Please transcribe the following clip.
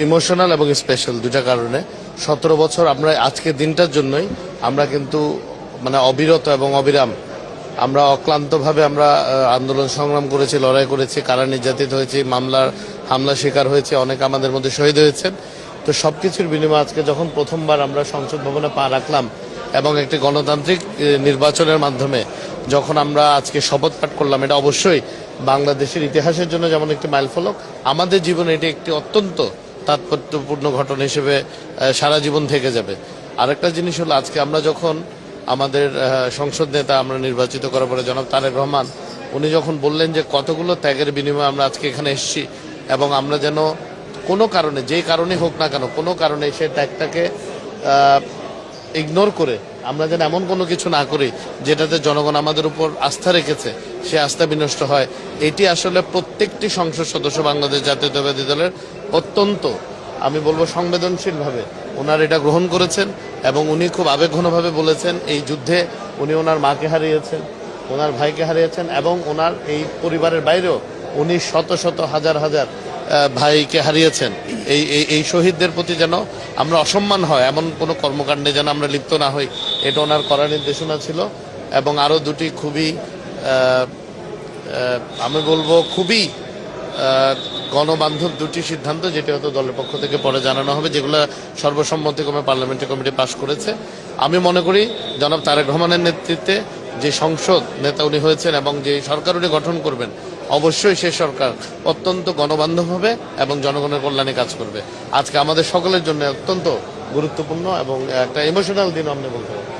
Emotional এবং special দুটা কারণে। 17 বছর আমরা আজকের দিনটার জন্যই আমরা কিন্তু মানে অবিরত এবং অবিরাম আমরা অক্লান্তভাবে আমরা আন্দোলন সংগ্রাম করেছি, লড়াই করেছি, কারা নির্যাতিত হয়েছি, হামলা শিকার হয়েছে, অনেক আমাদের মধ্যে শহীদ হয়েছেন। তো সবকিছুর বিনিময়ে আজকে যখন প্রথমবার আমরা সংসদ ভবনে পা রাখলাম এবং একটি গণতান্ত্রিক নির্বাচনের মাধ্যমে যখন আমরা আজকে শপথ পাঠ করলাম, এটা অবশ্যই বাংলাদেশের ইতিহাসের জন্য যেমন একটি মাইলফলক, আমাদের জীবনে এটি একটি অত্যন্ত তাৎপর্যপূর্ণ ঘটনা হিসেবে সারা জীবন থেকে যাবে। আরেকটা জিনিস হলো, আজকে আমরা যখন আমাদের সংসদ নেতা আমরা নির্বাচিত করার পরে জনাব তারেক রহমান উনি যখন বললেন যে কতগুলো ত্যাগের বিনিময়ে আমরা আজকে এখানে এসেছি এবং আমরা যেন কোনো কারণে, যেই কারণে হোক না কেন, কোনো কারণে সে ত্যাগটাকে ইগনোর করে আমরা যেন এমন কোনো কিছু না করি যেটাতে জনগণ আমাদের উপর আস্থা রেখেছে সে আস্থা বিনষ্ট হয়। এটি আসলে প্রত্যেকটি সংসদ সদস্য বাংলাদেশ জাতীয়তাবাদী দলের অত্যন্ত, আমি বলবো সংবেদনশীলভাবে ওনার এটা গ্রহণ করেছেন এবং উনি খুব আবেগঘনভাবে বলেছেন এই যুদ্ধে উনি ওনার মাকে হারিয়েছেন, ওনার ভাইকে হারিয়েছেন এবং ওনার এই পরিবারের বাইরেও উনি শত শত হাজার হাজার ভাইকে হারিয়েছেন। এই শহীদদের প্রতি যেন আমরা অসম্মান হয় এমন কোনো কর্মকাণ্ডে যেন আমরা লিপ্ত না হই, এটা ওনার কড়া নির্দেশনা ছিল। এবং আরও দুটি খুবই আমি বলবো খুবই গণবান্ধব দুটি সিদ্ধান্ত, যেটি হয়তো দলের পক্ষ থেকে পরে জানানো হবে, যেগুলো সর্বসম্মতিক্রমে পার্লামেন্টারি কমিটি পাশ করেছে। আমি মনে করি জনাব তারেক রহমানের নেতৃত্বে যে সংসদ নেতা উনি হয়েছেন এবং যে সরকার উনি গঠন করবেন, অবশ্যই সে সরকার অত্যন্ত গণবান্ধব হবে এবং জনগণের কল্যাণে কাজ করবে। আজকে আমাদের সকলের জন্য অত্যন্ত গুরুত্বপূর্ণ এবং একটা ইমোশনাল দিন আপনি বলতে পারেন।